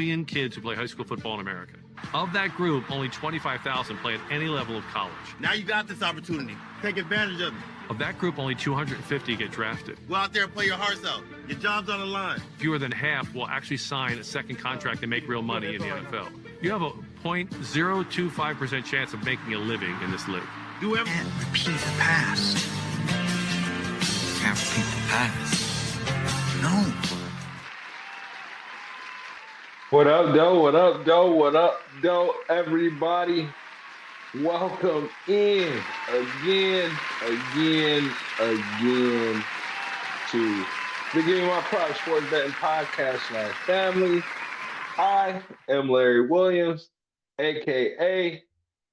million kids who play high school football in America. Of that group, only 25,000 play at any level of college. Now you got this opportunity. Take advantage of it. Of that group, only 250 get drafted. Go out there and play your hearts out. Your job's on the line. Fewer than half will actually sign a second contract and make real money in the NFL. You have a 0.025% chance of making a living in this league. Do everything. Can't repeat the past. Can't repeat the past. No. What up, though? What up, though? What up, though, everybody? Welcome in again to the Give Me My Props Sports Betting Podcast / family. I am Larry Williams, aka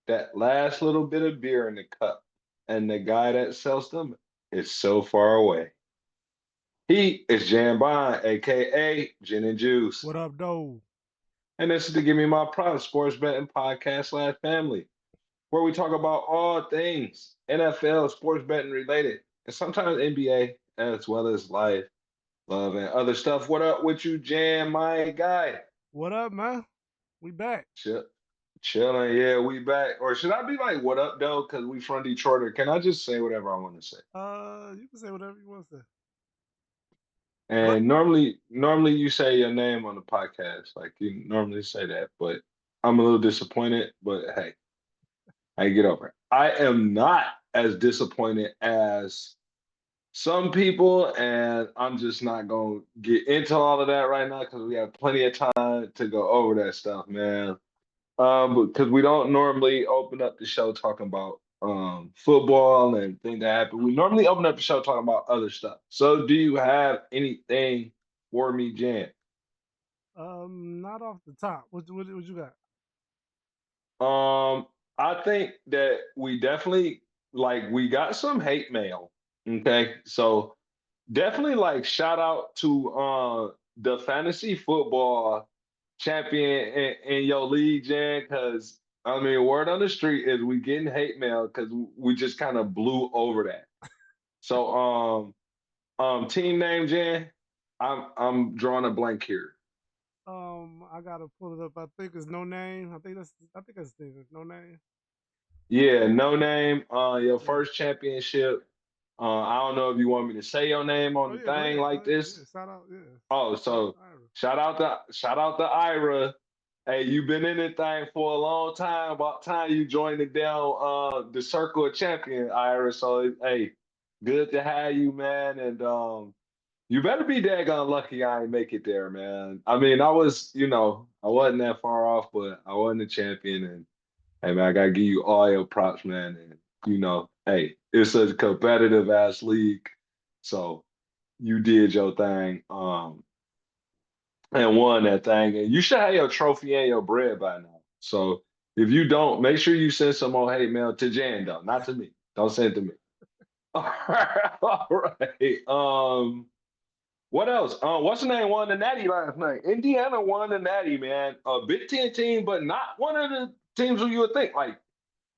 that last little bit of beer in the cup, and the guy that sells them is so far away. He is Jamban, aka Jininjuice. What up, though? And this is the Give Me My Props Sports Betting Podcast / family, where we talk about all things NFL, sports betting related, and sometimes NBA, as well as life, love, and other stuff. What up with you, Jam, my guy? What up, man? We back. Chilling, yeah, we back. Or should I be like, what up, though? Because we from Detroit, or can I just say whatever I want to say? You can say whatever you want to say. And normally you say your name on the podcast, like you normally say that, but I'm a little disappointed, but hey, I get over it. I am not as disappointed as some people, and I'm just not going to get into all of that right now because we have plenty of time to go over that stuff, man. Because we don't normally open up the show talking about football and things that happen. We normally open up the show talking about other stuff. So do you have anything for me, Jan? Not off the top. What you got? I think that we definitely we got some hate mail. Okay. So definitely shout out to the fantasy football champion in your league, Jan, because I mean, word on the street is we getting hate mail because we just kind of blew over that. So, team name, Jan, I'm drawing a blank here. I gotta pull it up. I think it's No Name. I think that's the thing. No Name. Yeah, No Name. Your first championship. I don't know if you want me to say your name on the thing like this. Yeah, shout out, yeah. Oh, so shout out to Ira. Hey, you've been in this thing for a long time. About time you joined the Circle of Champion, Ira. So hey, good to have you, man. And you better be daggone lucky I ain't make it there, man. I mean, I wasn't that far off, but I wasn't a champion. And hey, man, I gotta give you all your props, man. And hey, it's such a competitive ass league. So you did your thing. And won that thing. And you should have your trophy and your bread by now. So if you don't, make sure you send some more hate mail to Jan, though, not to me. Don't send it to me. All right. What else? What's the name won the Natty last night? Indiana won the Natty, man. A Big Ten team, but not one of the teams who you would think.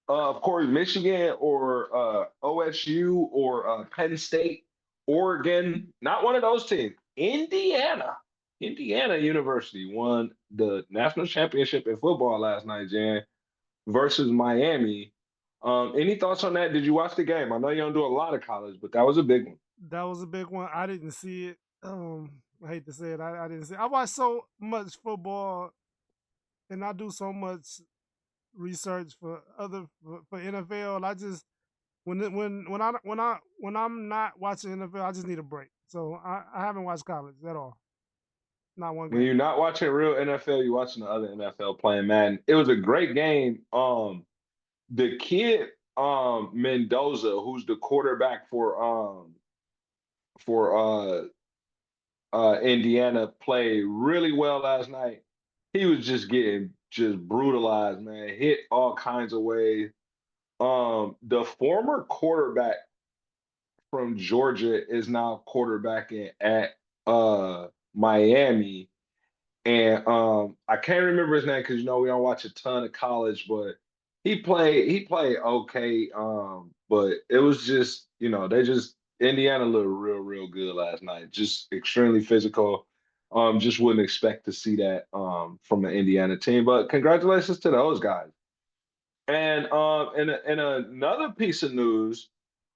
Of course, Michigan or OSU or Penn State, Oregon. Not one of those teams. Indiana University won the national championship in football last night, Jan, versus Miami. Any thoughts on that? Did you watch the game? I know you don't do a lot of college, but that was a big one. That was a big one. I didn't see it. I hate to say it. I didn't see it. I watch so much football, and I do so much research for NFL. I just when I'm not watching NFL, I just need a break. So I haven't watched college at all. Not one game. When you're not watching real NFL, you're watching the other NFL playing Madden. It was a great game. The kid Mendoza, who's the quarterback for Indiana, played really well last night. He was just getting brutalized, man. Hit all kinds of ways. The former quarterback from Georgia is now quarterbacking at Miami, and I can't remember his name because we don't watch a ton of college, but he played okay. But it was just Indiana looked real good last night, just extremely physical. Just wouldn't expect to see that from an Indiana team. But congratulations to those guys. And in another piece of news,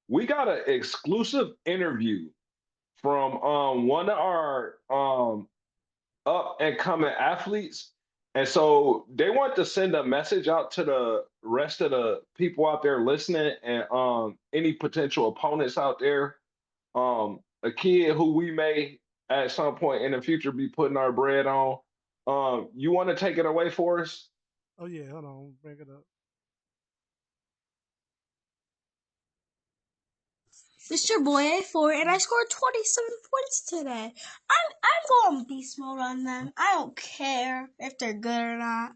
we got an exclusive interview from one of our up and coming athletes. And so they want to send a message out to the rest of the people out there listening and any potential opponents out there. A kid who we may at some point in the future be putting our bread on. You want to take it away for us? Oh yeah, hold on, bring it up. It's your boy A4, and I scored 27 points today. I'm going beast mode on them. I don't care if they're good or not.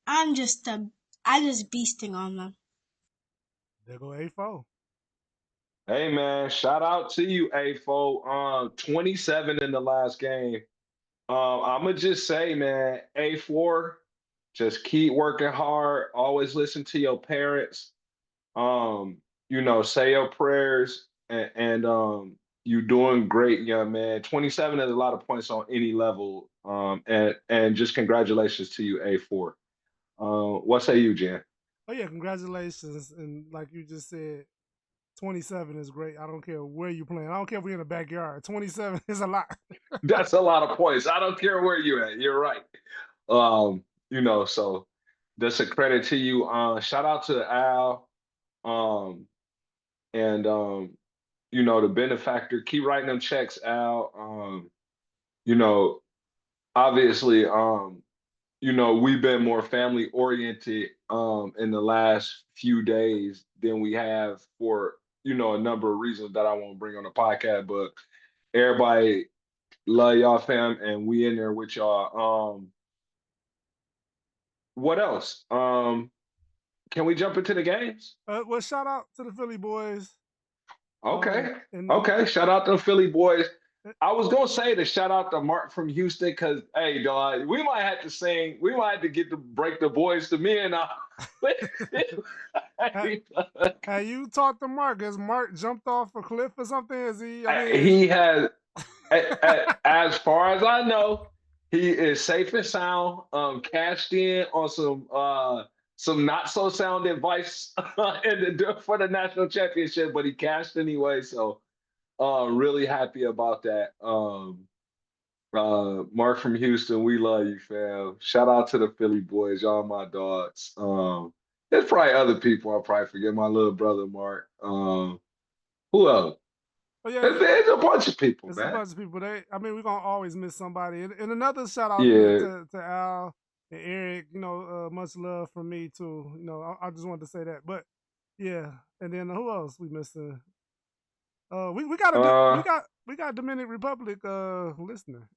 I'm just beasting on them. There go A4. Hey man, shout out to you, A4. 27 in the last game. I'ma just say, man, A4, just keep working hard. Always listen to your parents. Say your prayers and you're doing great, young man. 27 is a lot of points on any level. And just congratulations to you, A4. What say you, Jen? Oh yeah, congratulations. And like you just said, 27 is great. I don't care where you're playing. I don't care if we're in the backyard. 27 is a lot. That's a lot of points. I don't care where you're at. You're right. So that's a credit to you. Shout out to Al. And the benefactor. Keep writing them checks, Al. You know, Obviously, we've been more family oriented in the last few days than we have for, a number of reasons that I won't bring on the podcast, but everybody love y'all, fam, and we in there with y'all. What else? Can we jump into the games? Well, shout out to the Philly boys. Okay. And Okay. Shout out to the Philly boys. I was gonna say to shout out to Mark from Houston because hey dog, we might have to get to break the boys to me and Hey, you talked to Mark. Has Mark jumped off a cliff or something? Is he? he has as far as I know, he is safe and sound, cashed in on some not so sound advice for the national championship, but he cashed anyway, so really happy about that. Mark from Houston, we love you, fam. Shout out to the Philly boys, y'all my dogs. There's probably other people I'll probably forget. My little brother Mark. Who else? Oh yeah, There's a bunch of people, there's man. a bunch of people. We're gonna always miss somebody. And another shout out Yeah. to Al and Eric. Much love from me too. I just wanted to say that. But yeah, and then who else we missing? We got Dominican Republic listener.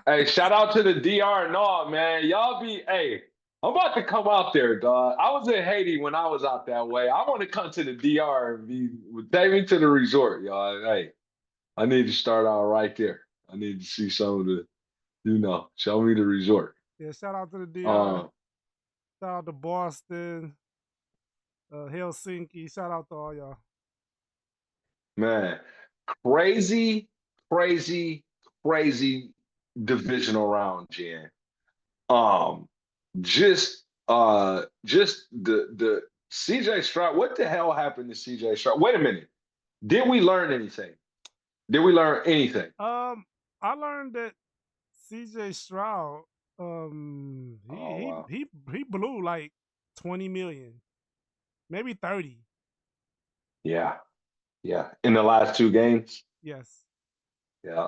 Hey, shout out to the DR. No, man. Hey, I'm about to come out there, dog. I was in Haiti when I was out that way. I want to come to the DR and take me to the resort, y'all. Hey, I need to start out right there. I need to see some of show me the resort. Yeah, shout out to the DR. Shout out to Boston, Helsinki. Shout out to all y'all. Man, crazy, crazy, crazy divisional round, Jen. Just the CJ Stroud. What the hell happened to CJ Stroud? Wait a minute. Did we learn anything? Did we learn anything? I learned that CJ Stroud, Wow. he blew like 20 million, maybe 30. Yeah. In the last two games. Yes. Yeah.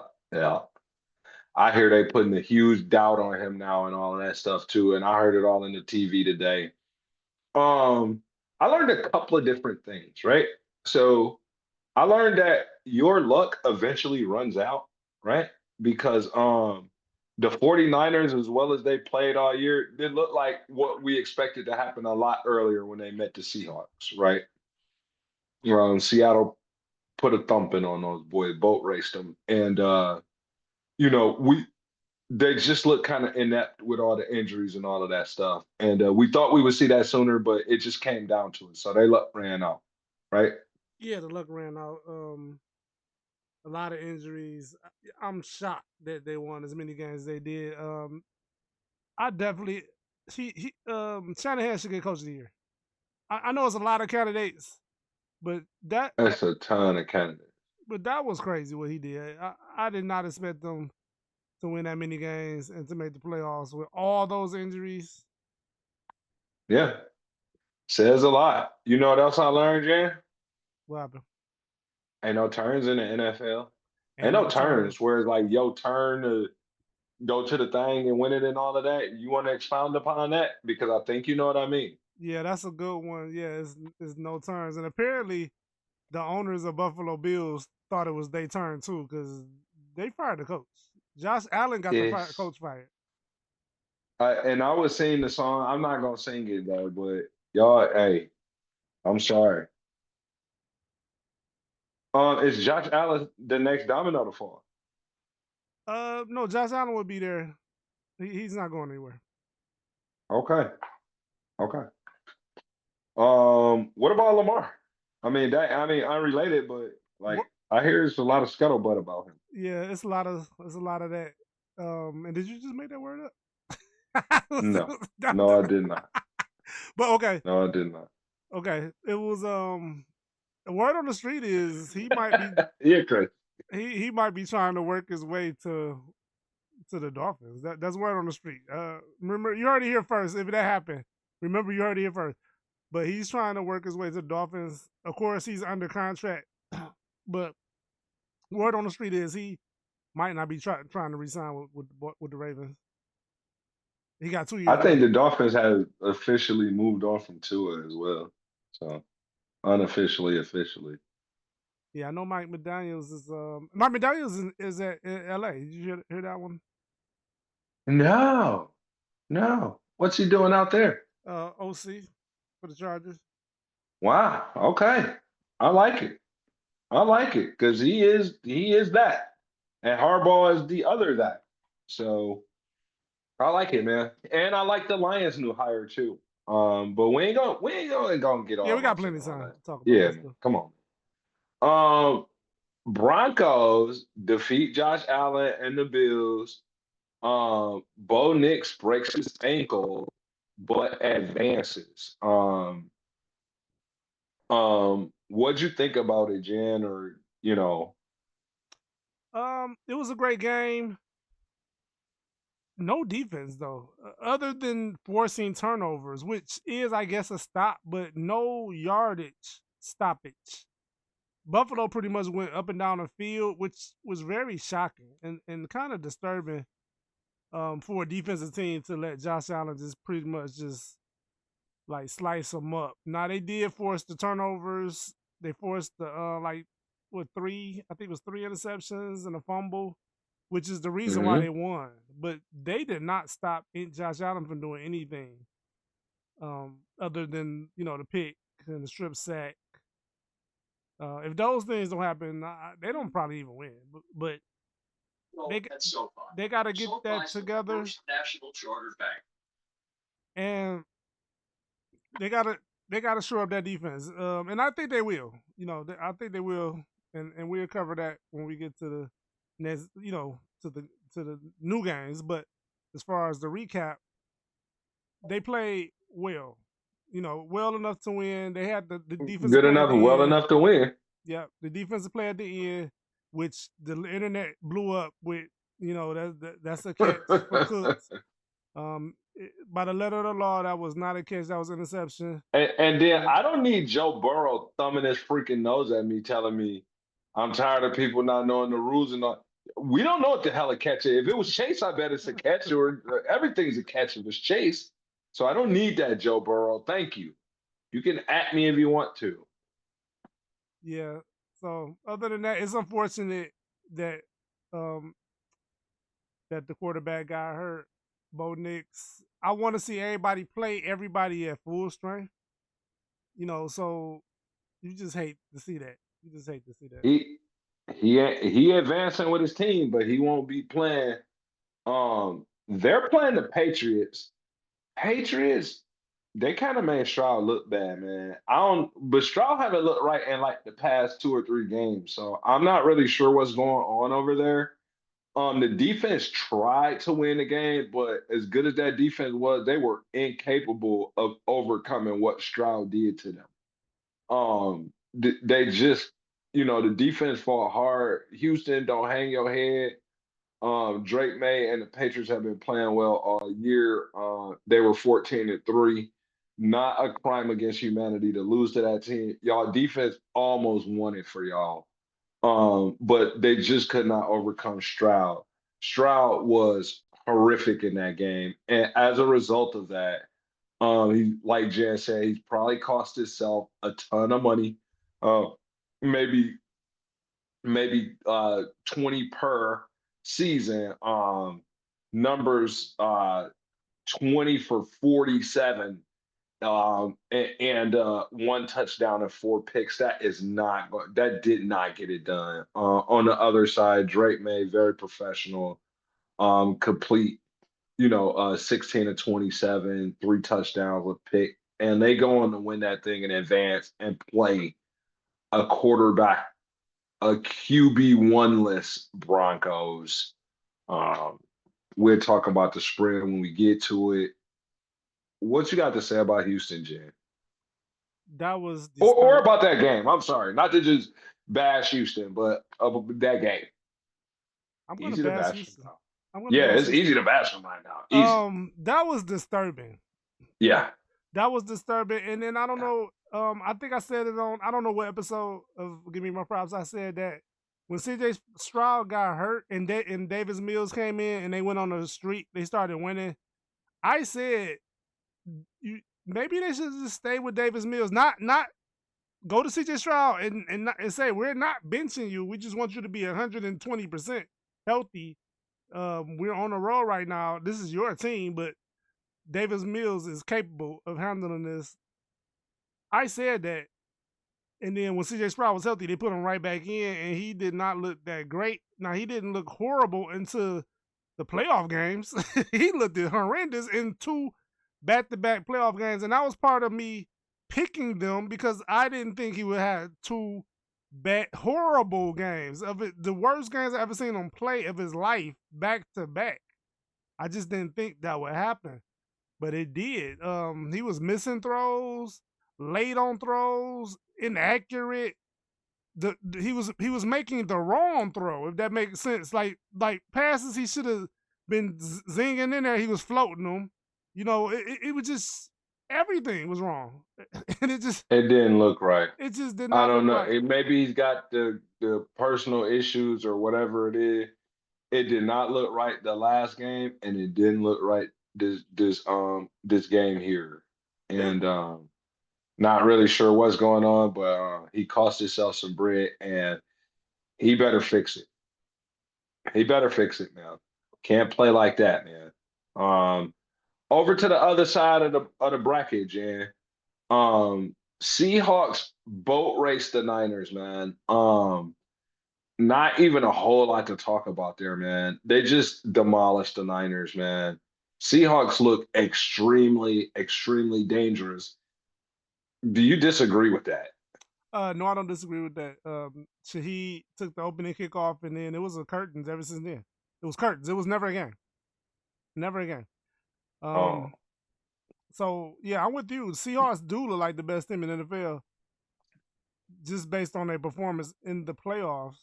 I hear they putting a huge doubt on him now and all of that stuff too. And I heard it all in the TV today. I learned a couple of different things, right? So I learned that your luck eventually runs out, right? Because the 49ers, as well as they played all year, did look like what we expected to happen a lot earlier when they met the Seahawks, right? Seattle put a thumping on those boys, boat raced them. And they just look kind of inept with all the injuries and all of that stuff. And we thought we would see that sooner, but it just came down to it. So they luck ran out, right? Yeah, the luck ran out. a lot of injuries. I'm shocked that they won as many games as they did. I definitely Shanahan should get coach of the year. I know it's a lot of candidates, but That's a ton of candidates. that was crazy what he did. I did not expect them to win that many games and to make the playoffs with all those injuries. Yeah, says a lot. You know what else I learned, Jan? What happened? Ain't no turns in the NFL. Ain't And no no turns. turns where it's like your turn to go to the thing and win it and all of that. You want to expound upon that? Because I think you know what I mean. Yeah, that's a good one. Yeah, it's no turns. And apparently the owners of Buffalo Bills thought it was their turn too, because they fired the coach. Josh Allen got the It's coach fired. and I was singing the song. I'm not gonna sing it though, but y'all, hey, I'm sorry. Is Josh Allen the next domino to fall? No, Josh Allen would be there. He's not going anywhere. Okay, okay. What about Lamar? I mean, unrelated, but like What? I hear there's a lot of scuttlebutt about him. Yeah, it's a lot of that. And did you just make that word up? No, no, I did not. But okay, No, I did not. okay. It was the word on the street is he might be Yeah, Chris. he might be trying to work his way to the Dolphins. That's word on the street. Remember, you heard it here first. If that happened, remember you heard it here first. But he's trying to work his way to the Dolphins. Of course, he's under contract, but word on the street is he might not be trying to resign with the Ravens. He got 2 years. I think left. the Dolphins have officially moved on from Tua as well. So unofficially, officially. Yeah, I know Mike McDaniels is Mike McDaniels is at L.A. Did you hear that one? No, no. What's he doing out there? OC for the Chargers. Wow. Okay. I like it. I like it because he is that, and Harbaugh is the other that. So I like it, man. And I like the Lions' new hire too. But we ain't gonna get Yeah, all we got lost plenty in of all time that. to talk about Yeah, that man. stuff. Come on. Broncos defeat Josh Allen and the Bills. Bo Nix breaks his ankle, but advances. What'd you think about it, Jen? Or It was a great game. No defense though, other than forcing turnovers, which is, I guess, a stop, but no yardage stoppage. Buffalo pretty much went up and down the field, which was very shocking and kind of disturbing for a defensive team to let Josh Allen just pretty much just like slice them up. Now they did force the turnovers. They forced the like what three? I think it was three interceptions and a fumble, which is the reason why Mhm. they won. But they did not stop Josh Allen from doing anything other than the pick and the strip sack. If those things don't happen, they don't probably even win. But they got to get that together, and they gotta shore up that defense. And I think they will. I think they will, and we'll cover that when we get to the next. To the new games. But as far as the recap, they played well. Well enough to win. They had the defensive Good play at enough, the well end. enough to win. Yeah, the defensive play at the end, which the internet blew up with. That's a catch for Cooks. By the letter of the law, that was not a catch. That was an interception. And then I don't need Joe Burrow thumbing his freaking nose at me, telling me I'm tired of people not knowing the rules and all. We don't know what the hell a catch is. If it was Chase, I bet it's a catch, or everything's a catch if it's Chase. So I don't need that, Joe Burrow. Thank you. You can at me if you want to. Yeah. So other than that, it's unfortunate that um that the quarterback got hurt. Bo Nix. I want to see everybody play everybody at full strength. So you just hate to see that. You just hate to see that. He advancing with his team, but he won't be playing. They're playing the Patriots. Patriots They kind of made Stroud look bad, man. But Stroud haven't looked right in like the past 2 or 3 games, so I'm not really sure what's going on over there. The defense tried to win the game, but as good as that defense was, they were incapable of overcoming what Stroud did to them. They just, the defense fought hard. Houston, don't hang your head. Drake May and the Patriots have been playing well all year. They were 14-3. Not a crime against humanity to lose to that team. Y'all defense almost won it for y'all. But they just could not overcome Stroud. Stroud was horrific in that game. And as a result of that, he, like Jan said, he's probably cost himself a ton of money. Uh, maybe 20 per season. Numbers 20 for 47 and 1 touchdown and 4 picks. That did not get it done. On the other side, Drake May, very professional, complete, 16 to 27, 3 touchdowns with pick. And they go on to win that thing in advance and play a quarterback, a QB1-less Broncos. We'll talk about the spread when we get to it. What you got to say about Houston, Jen? That was Or about that game. I'm sorry, not to just bash Houston, but that game. I'm gonna Easy to bash bash Houston. them now. I'm gonna Yeah, bash it's Houston. easy to bash them right now. Easy. That was disturbing. Yeah. That was disturbing. And then I don't know. I think I said it on. I don't know what episode of Give Me My Props. I said that when CJ Stroud got hurt and Davis Mills came in and they went on the streak, they started winning. I said, maybe they should just stay with Davis Mills, not go to CJ Stroud and say we're not benching you. We just want you to be 120% healthy. We're on a roll right now. This is your team, but Davis Mills is capable of handling this. I said that. And then when CJ Sprout was healthy, they put him right back in, and he did not look that great. Now, he didn't look horrible until the playoff games. He looked horrendous in 2 back-to-back playoff games, and that was part of me picking them because I didn't think he would have 2 horrible games. The worst games I've ever seen him play of his life back-to-back. I just didn't think that would happen, but it did. He was missing throws, late on throws, inaccurate. He was making the wrong throw, if that makes sense. Like passes he should have been zinging in there, he was floating them. It was just everything was wrong, and it didn't look right. It just did I not don't look know. right. Maybe he's got the personal issues or whatever it is. It did not look right the last game, and it didn't look right this game here. And not really sure what's going on, but he cost himself some bread, and he better fix it. He better fix it, man. Can't play like that, man. Over to the other side of the bracket, Jan. Seahawks boat raced the Niners, man. Not even a whole lot to talk about there, man. They just demolished the Niners, man. Seahawks look extremely, extremely dangerous. Do you disagree with that? No, I don't disagree with that. Shaheed took the opening kickoff, and then it was a curtains ever since then. It was curtains. It was never a game. Never again. So yeah, I'm with you. Seahawks do look like the best team in the NFL, just based on their performance in the playoffs.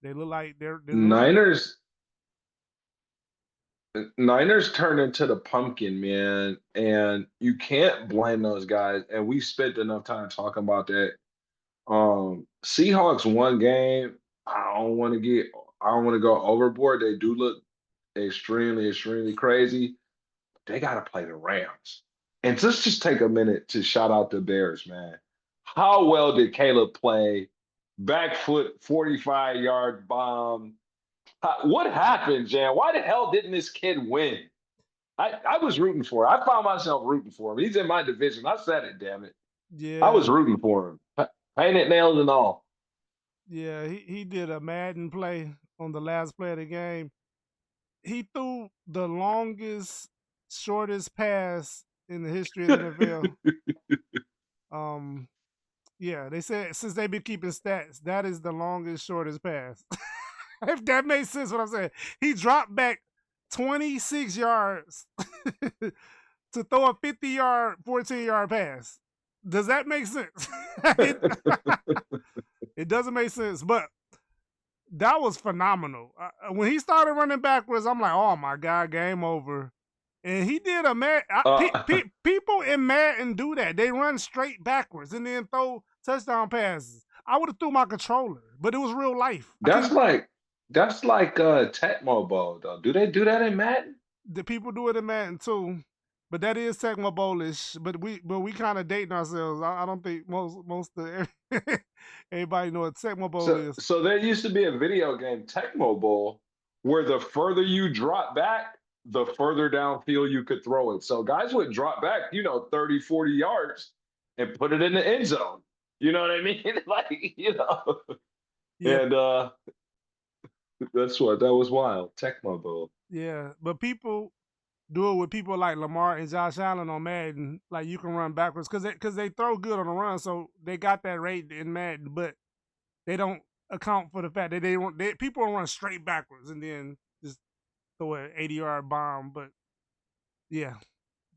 They look like they're Niners. Niners turned into the pumpkin, man, and you can't blame those guys. And we spent enough time talking about that. Seahawks one game. I don't want to go overboard. They do look extremely, extremely crazy. They got to play the Rams. And just take a minute to shout out the Bears, man. How well did Caleb play? Back foot, 45-yard bomb. What happened, Jan? Why the hell didn't this kid win? I was rooting for him. I found myself rooting for him. He's in my division. I said it, damn it. Yeah. I was rooting for him. Painted nails and all. Yeah, he did a Madden play on the last play of the game. He threw the longest shortest pass in the history of the NFL. Yeah, they said since they've been keeping stats, that is the longest, shortest pass. If that makes sense, what I'm saying. He dropped back 26 yards to throw a 50-yard, 14-yard pass. Does that make sense? It doesn't make sense, but that was phenomenal. When he started running backwards, I'm like, oh my God, game over. And he did a people in Madden do that. They run straight backwards and then throw touchdown passes. I would have threw my controller, but it was real life. That's like Tecmo Bowl though. Do they do that in Madden? The people do it in Madden too, but that is Tecmo Bowl-ish. But we kind of dating ourselves. I don't think most of everybody know what Tecmo Bowl is. So there used to be a video game, Tecmo Bowl, where the further you drop back, the further downfield you could throw it. So guys would drop back, 30, 40 yards and put it in the end zone. You know what I mean? Yeah. And that was wild. Tecmo Bowl. Yeah, but people do it with people like Lamar and Josh Allen on Madden. Like you can run backwards because they throw good on the run, so they got that rate in Madden. But they don't account for the fact that people run straight backwards and then just throw an 80-yard bomb. But yeah,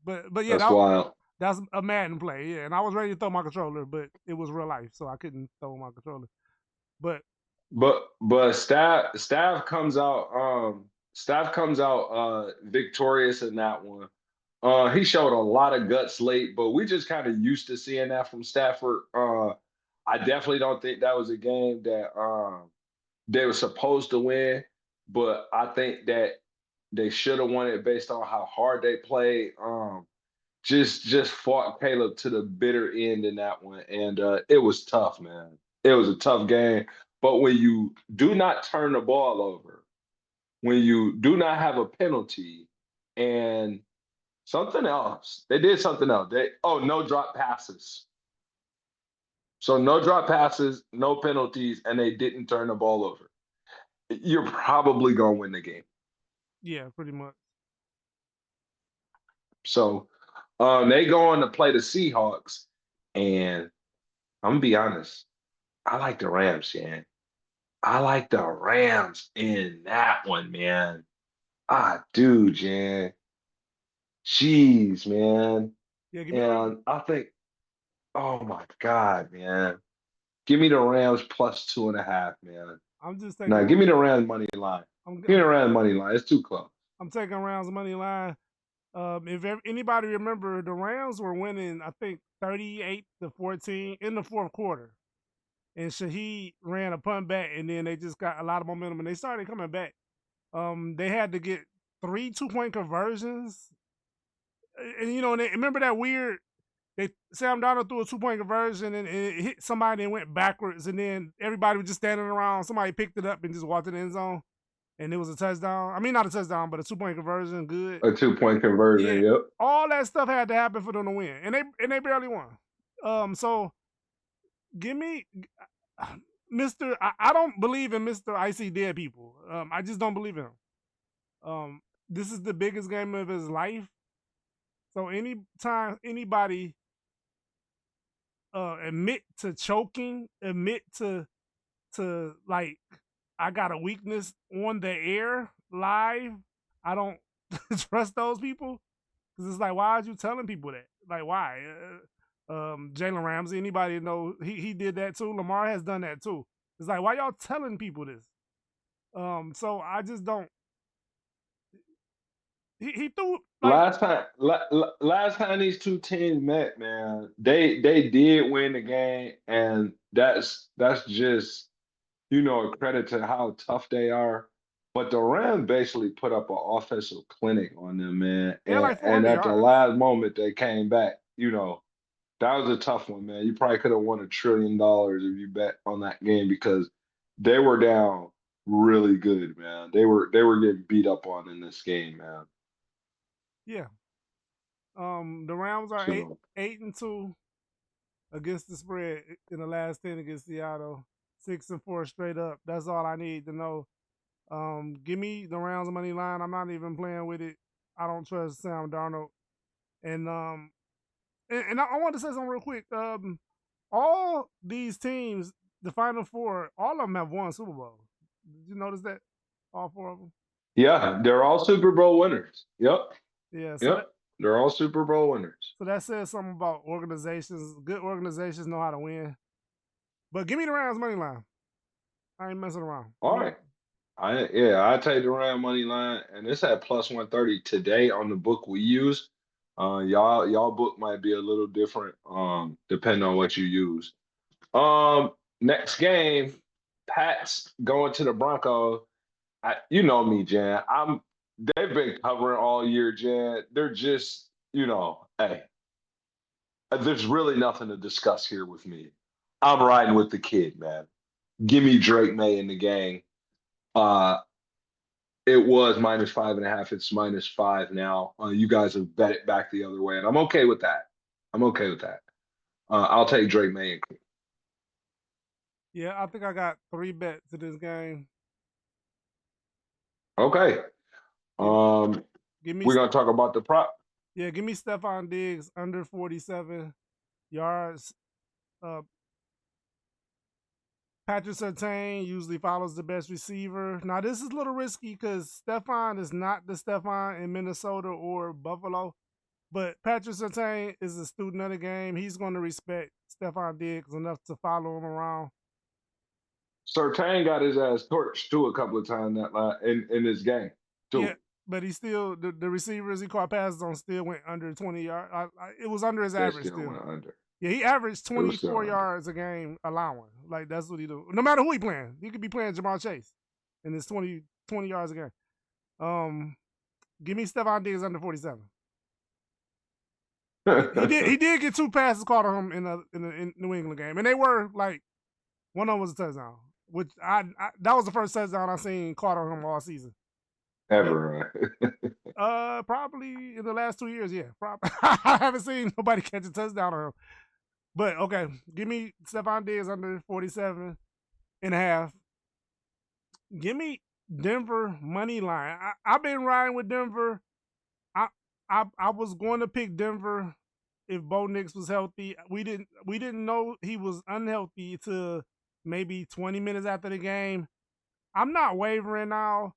but yeah, That's wild. That's a Madden play. Yeah, and I was ready to throw my controller, but it was real life, so I couldn't throw my controller. But Staff comes out victorious in that one. He showed a lot of guts late, but we just kind of used to seeing that from Stafford. I definitely don't think that was a game that they were supposed to win, but I think that they should have won it based on how hard they played. Just fought Caleb to the bitter end in that one, and it was tough, man. It was a tough game. But when you do not turn the ball over, when you do not have a penalty, and something else, they did something else. No drop passes. So no drop passes, no penalties, and they didn't turn the ball over. You're probably gonna win the game. yeah, pretty much. So they go on to play the Seahawks, and I'm gonna be honest, I like the Rams, man. I like the Rams in that one, man. I do, Jan. Jeez, man. Yeah, And I think, oh my God, man. Give me the Rams plus 2.5, man. I'm just taking. Now, give me the Rams money line. Give me the Rams money line. It's too close. I'm taking Rams money line. If anybody remember, the Rams were winning, I think 38-14 in the fourth quarter, and Shaheed ran a punt back, and then they just got a lot of momentum, and they started coming back. They had to get 3 2-point conversions, and remember that weird. Sam Darnold threw a 2-point conversion and it hit somebody and went backwards, and then everybody was just standing around. Somebody picked it up and just walked in the end zone, and it was a touchdown. I mean, not a touchdown, but a 2-point conversion. Good. A 2-point conversion. Yeah. Yep. All that stuff had to happen for them to win, and they barely won. So give me Mr. I don't believe in Mr. I see dead people. I just don't believe in him. This is the biggest game of his life. So anytime anybody admit to choking, admit to like I got a weakness on the air live, I don't trust those people, because it's like, why are you telling people that? Like, why? Jalen Ramsey, anybody know he did that too. Lamar has done that too. It's like, why y'all telling people this? So I just don't. He threw like, last time these two teams met, man, they did win the game, and that's just a credit to how tough they are. But the Rams basically put up an offensive clinic on them, man. And at the last moment they came back. That was a tough one, man. You probably could have won $1 trillion if you bet on that game, because they were down really good, man. They were getting beat up on in this game, man. Yeah. The Rams are 8-2 against the spread in the last 10 against Seattle. 6-4 straight up. That's all I need to know. Give me the Rams money line. I'm not even playing with it. I don't trust Sam Darnold. And I want to say something real quick. All these teams, the Final Four, all of them have won Super Bowl. Did you notice that? All four of them. Yeah, they're all Super Bowl winners. Yep, Yeah. yep, they're all Super Bowl winners. So that says something about organizations. Good organizations know how to win. But give me the Rams money line. I ain't messing around. All right. I take the Ram money line, and it's at plus 130 today on the book we use. Y'all book might be a little different, depending on what you use. Next game, Pats going to the Broncos. You know me, Jan. They've been covering all year, Jan. They're just, hey, there's really nothing to discuss here with me. I'm riding with the kid, man. Give me Drake May in the game. It was -5.5. It's -5 now. You guys have bet it back the other way, and I'm okay with that. I'll take Drake May. Yeah, I think I got 3 bets to this game. Okay. Give me. We're gonna talk about the prop. Yeah, give me Stephon Diggs under 47 yards. Patrick Surtain usually follows the best receiver. Now, this is a little risky because Stephon is not the Stephon in Minnesota or Buffalo. But Patrick Surtain is a student of the game. He's going to respect Stephon Diggs enough to follow him around. Surtain got his ass torched too a couple of times in this game too. Yeah, but he still the receivers he caught passes on still went under 20 yards. It was under his average still. Went under. Yeah, he averaged 24 yards a game allowing. Like, that's what he do. No matter who he playing. He could be playing Jamar Chase, and it's 20 yards a game. Give me Stephon Diggs under 47. he did get 2 passes caught on him in the New England game, and they were like, one of them was a touchdown, which that was the first touchdown I seen caught on him all season. Ever, right? Probably in the last 2 years, yeah. Probably. I haven't seen nobody catch a touchdown on him. But, okay, give me Stephon Diggs under 47.5. Give me Denver money line. I've been riding with Denver. I was going to pick Denver if Bo Nix was healthy. We didn't know he was unhealthy till maybe 20 minutes after the game. I'm not wavering now.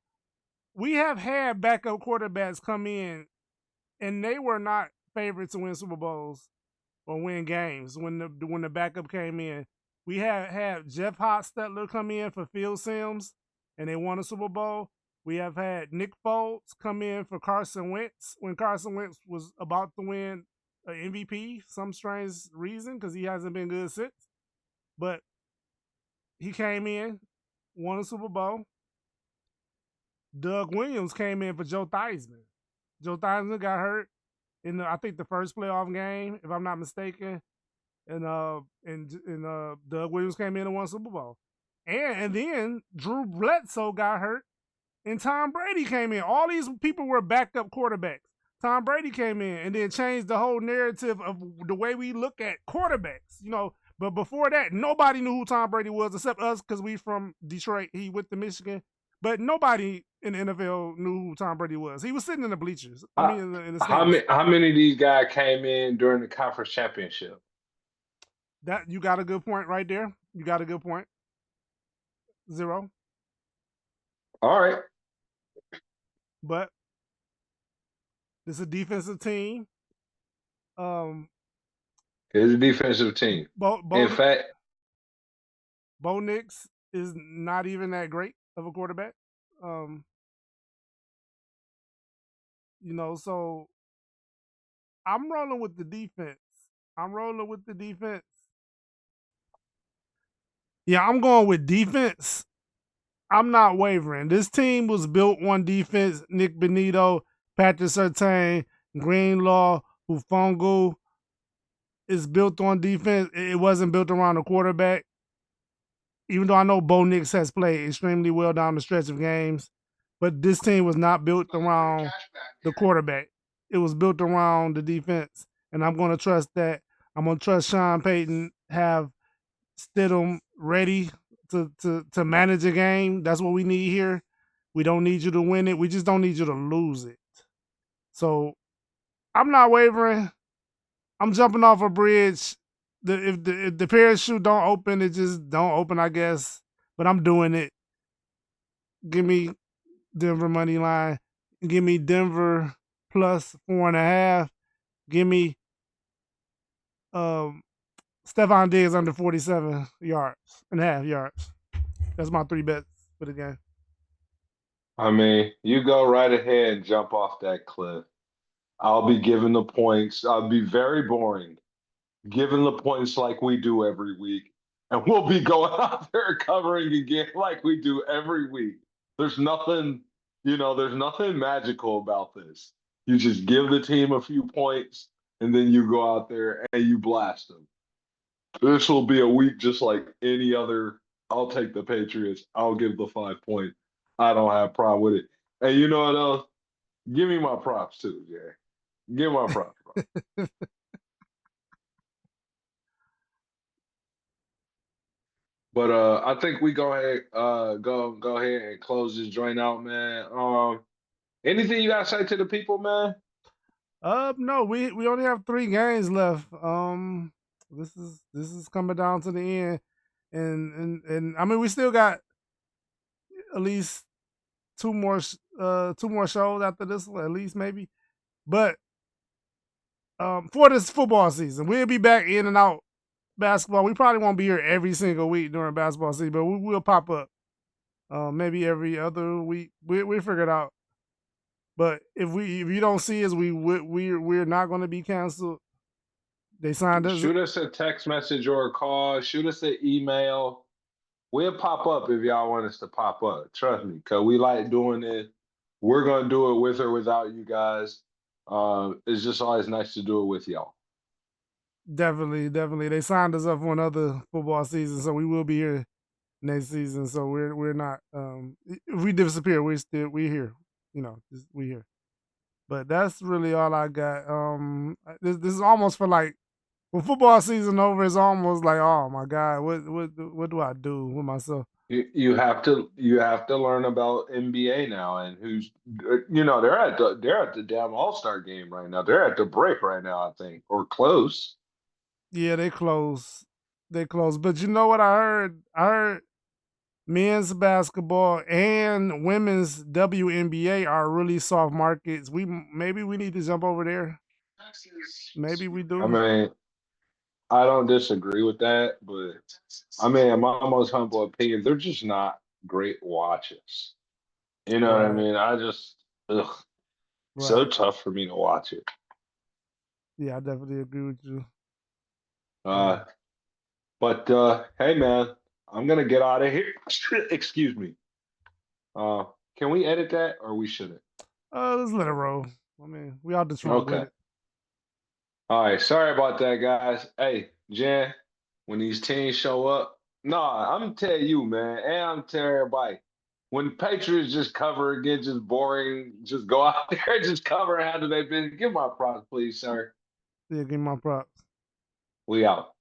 We have had backup quarterbacks come in, and they were not favorites to win Super Bowls or win games when the backup came in. We had Jeff Hostetler come in for Phil Simms, and they won a Super Bowl. We have had Nick Foles come in for Carson Wentz when Carson Wentz was about to win an MVP, some strange reason, because he hasn't been good since. But he came in, won a Super Bowl. Doug Williams came in for Joe Theismann. Joe Theismann got hurt in I think the first playoff game, if I'm not mistaken. And Doug Williams came in and won Super Bowl. And then Drew Bledsoe got hurt, and Tom Brady came in. All these people were backup quarterbacks. Tom Brady came in and then changed the whole narrative of the way we look at quarterbacks. But before that, nobody knew who Tom Brady was except us because we from Detroit. He went to Michigan. But nobody in the NFL knew who Tom Brady was. He was sitting in the bleachers. In the how many of these guys came in during the conference championship? That you got a good point right there. You got a good point. 0. All right. But this is a defensive team. It's a defensive team. In fact, Bo Nix is not even that great of a quarterback. So I'm rolling with the defense. Yeah, I'm going with defense. I'm not wavering. This team was built on defense. Nick Benito, Patrick Surtain, Greenlaw, Hufungu is built on defense. It wasn't built around the quarterback. Even though I know Bo Nix has played extremely well down the stretch of games, but this team was not built around the quarterback. It was built around the defense, and I'm going to trust that. I'm going to trust Sean Payton have Stidham ready to manage a game. That's what we need here. We don't need you to win it. We just don't need you to lose it. So I'm not wavering. I'm jumping off a bridge. If the parachute don't open, it just don't open, I guess. But I'm doing it. Give me Denver money line. Give me Denver plus 4.5. Give me Stephon Diggs under 47 yards and a half yards. That's my 3 bets for the game. I mean, you go right ahead and jump off that cliff. I'll be giving the points. I'll be very boring, giving the points like we do every week. And we'll be going out there covering again like we do every week. There's nothing, there's nothing magical about this. You just give the team a few points and then you go out there and you blast them. This will be a week just like any other. I'll take the Patriots. I'll give the 5 points. I don't have a problem with it. And you know what else? Give me my props too, Jerry. Give my props, bro. But I think we go ahead go ahead and close this joint out, man. Anything you gotta say to the people, man? No, we only have 3 games left. This is coming down to the end, and I mean we still got at least 2 more shows after this one, at least maybe. But for this football season, we'll be back in and out basketball. We probably won't be here every single week during basketball season, but we will pop up. Maybe every other week. We figure it out. But if you don't see us, we're not going to be canceled. They signed us. Shoot us a text message or a call. Shoot us an email. We'll pop up if y'all want us to pop up. Trust me, because we like doing it. We're going to do it with or without you guys. It's just always nice to do it with y'all. Definitely. They signed us up for another football season, so we will be here next season. So we're not. If we disappear, we're here. We here. But that's really all I got. This is almost for like when football season over. It's almost like, oh my god, what do I do with myself? You have to learn about NBA now and who's they're at the damn All-Star game right now. They're at the break right now, I think, or close. Yeah, they close. But you know what I heard? I heard men's basketball and women's WNBA are really soft markets. Maybe we need to jump over there. Maybe we I do. mean, I don't disagree with that, but I mean, in my most humble opinion, they're just not great watches. You know what I Right. mean? I just, ugh, so Right. tough for me to watch it. Yeah, I definitely agree with you. Uh, but hey, man, I'm gonna get out of here. Excuse me. Uh, can we edit that or we shouldn't? Let's let it roll. I mean, we all the trunk with Okay. it. All right. Sorry about that, guys. Hey, Jan, when these teams show up, nah, I'm telling you, man, and I'm telling everybody, when Patriots just cover again, just boring, just go out there, just cover and handle their business. Give my props, please, sir. Yeah, give me my props. We out.